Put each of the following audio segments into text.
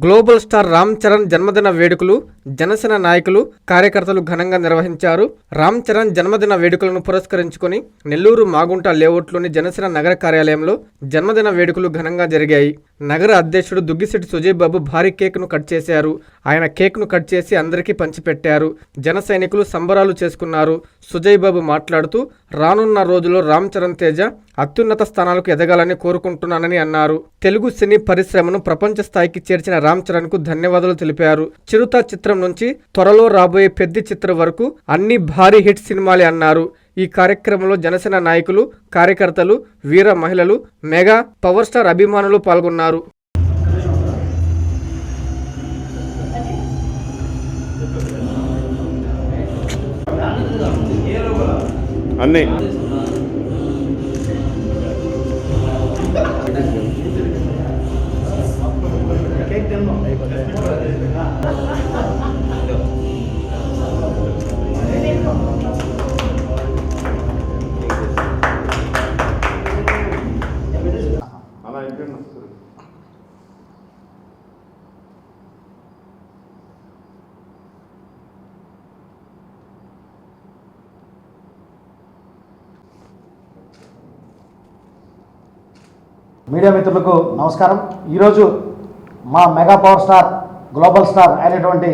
Global star Ram Charan జన్మదిన వేడుకలు జనసేన నాయకులు కార్యకర్తలు ఘనంగా నిర్వహించారు. రామ్ చరణ్ జన్మదిన వేడుకలను పురస్కరించుకొని నెల్లూరు మాగుంట లేఅవుట్లోని జనసేన నగర కార్యాలయంలో జన్మదిన వేడుకలు ఘనంగా జరిగాయి. నగర అధ్యక్షుడు దుగ్గిశెట్టి సుజయ్ బాబు భారీ కేక్ను కట్ చేశారు. ఆయన కేక్ను కట్ చేసి అందరికీ పంచిపెట్టారు. జన సైనికులు సంబరాలు చేసుకున్నారు. సుజయ్ బాబు మాట్లాడుతూ రానున్న రోజుల్లో రామ్ చరణ్ తేజ అత్యున్నత స్థానాలకు ఎదగాలని కోరుకుంటున్నానని అన్నారు. తెలుగు సినీ పరిశ్రమను ప్రపంచ స్థాయికి చేర్చిన రామ్ చరణ్ కు ధన్యవాదాలు తెలిపారు. చిరుత చిత్రం నుంచి త్వరలో రాబోయే పెద్ద చిత్రం వరకు అన్ని భారీ హిట్ సినిమాలే అన్నారు. ఈ కార్యక్రమంలో జనసేన నాయకులు, కార్యకర్తలు, వీర మహిళలు, మెగా పవర్ స్టార్ అభిమానులు పాల్గొన్నారు. అన్నీ అలా అయిపోయింది. మీడియా మిత్రులకు నమస్కారం. ఈరోజు మా mega power star global star అయినటువంటి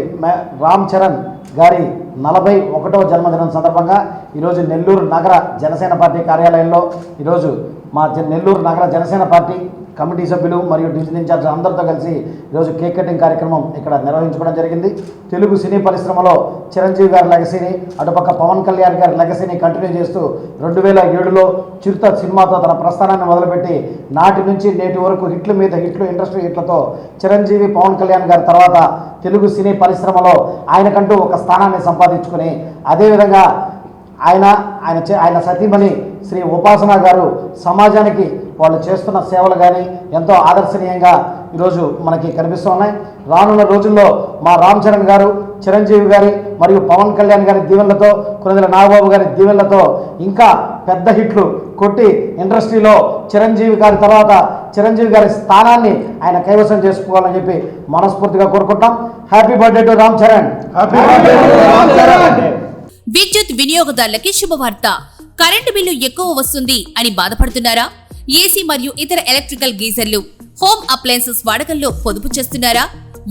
రామ్ చరణ్ గారి 41వ జన్మదినం సందర్భంగా ఈరోజు నెల్లూరు నగర జనసేన పార్టీ కార్యాలయంలో ఈరోజు మా నెల్లూరు నగర జనసేన పార్టీ కమిటీ సభ్యులు మరియు డివిజన్ ఇన్ఛార్జ్ అందరితో కలిసి ఈరోజు కేక్ కటింగ్ కార్యక్రమం ఇక్కడ నిర్వహించుకోవడం జరిగింది. తెలుగు సినీ పరిశ్రమలో చిరంజీవి గారి లెగసీని, అటుపక్క పవన్ కళ్యాణ్ గారి లెగసీని కంటిన్యూ చేస్తూ 2007లో చిరుత సినిమాతో తన ప్రస్థానాన్ని మొదలుపెట్టి నాటి నుంచి నేటి వరకు హిట్లు మీద హిట్లు, ఇండస్ట్రీ హిట్లతో చిరంజీవి, పవన్ కళ్యాణ్ గారి తర్వాత తెలుగు సినీ పరిశ్రమలో ఆయనకంటూ ఒక స్థానాన్ని సంపాదించుకుని అదేవిధంగా ఆయన సతీమణి శ్రీ ఉపాసన గారు సమాజానికి వాళ్ళు చేస్తున్న సేవలు కానీ ఎంతో ఆదర్శనీయంగా ఈరోజు మనకి కనిపిస్తూ ఉన్నాయి. రానున్న రోజుల్లో మా రామ్ చరణ్ గారు, చిరంజీవి గారి మరియు పవన్ కళ్యాణ్ గారి దీవెనలతో, కొనిదెల నాగబాబు గారి దీవెనలతో ఇంకా పెద్ద హిట్లు కొట్టి ఇండస్ట్రీలో చిరంజీవి గారి తర్వాత చిరంజీవి గారి స్థానాన్ని ఆయన కైవసం చేసుకోవాలని చెప్పి మనస్ఫూర్తిగా కోరుకుంటాం. Happy birthday to Ram Charan. విద్యుత్ వినియోగదారులకి శుభవార్త. కరెంటు బిల్లు ఎక్కువ వస్తుంది అని బాధపడుతున్నారా? ఏసీ మరియు ఇతర ఎలక్ట్రికల్ గీజర్లు, హోమ్ అప్లయన్సెస్ వాడకంలో పొదుపు చేస్తున్నారా?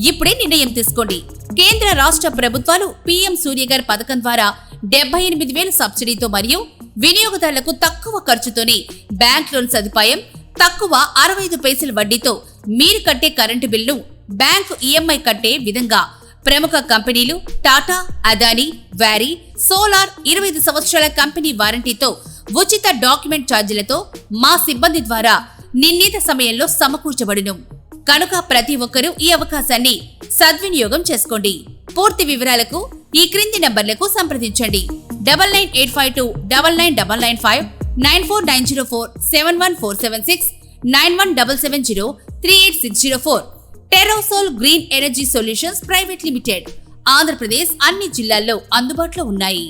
ఇప్పుడే నిర్ణయం తీసుకోండి. కేంద్ర రాష్ట్ర ప్రభుత్వాలు పీఎం సూర్యగర్ పథకం ద్వారా 78,000 సబ్సిడీతో మరియు వినియోగదారులకు తక్కువ ఖర్చుతోనే బ్యాంక్ లోన్ సదుపాయం, తక్కువ 65 పైసల వడ్డీతో మీరు కట్టే కరెంటు బిల్లు బ్యాంకు ఈఎంఐ కట్టే విధంగా ప్రముఖ కంపెనీలు టాటా, అదానీ, వ్యారీ, సోలార్ 25 సంవత్సరాల కంపెనీ వారంటీతో ఉచిత డాక్యుమెంట్ ఛార్జీలతో మా సిబ్బంది ద్వారా నిర్ణీత సమయంలో సమకూర్చబడును. కనుక ప్రతి ఒక్కరూ ఈ అవకాశాన్ని సద్వినియోగం చేసుకోండి. పూర్తి వివరాలకు ఈ క్రింది నంబర్లకు సంప్రదించండి. 9985299995, 9490471476, 9177038604. Terosol green energy solutions private limited, Andhra Pradesh అన్ని జిల్లాల్లో అందుబాటులో ఉన్నాయి.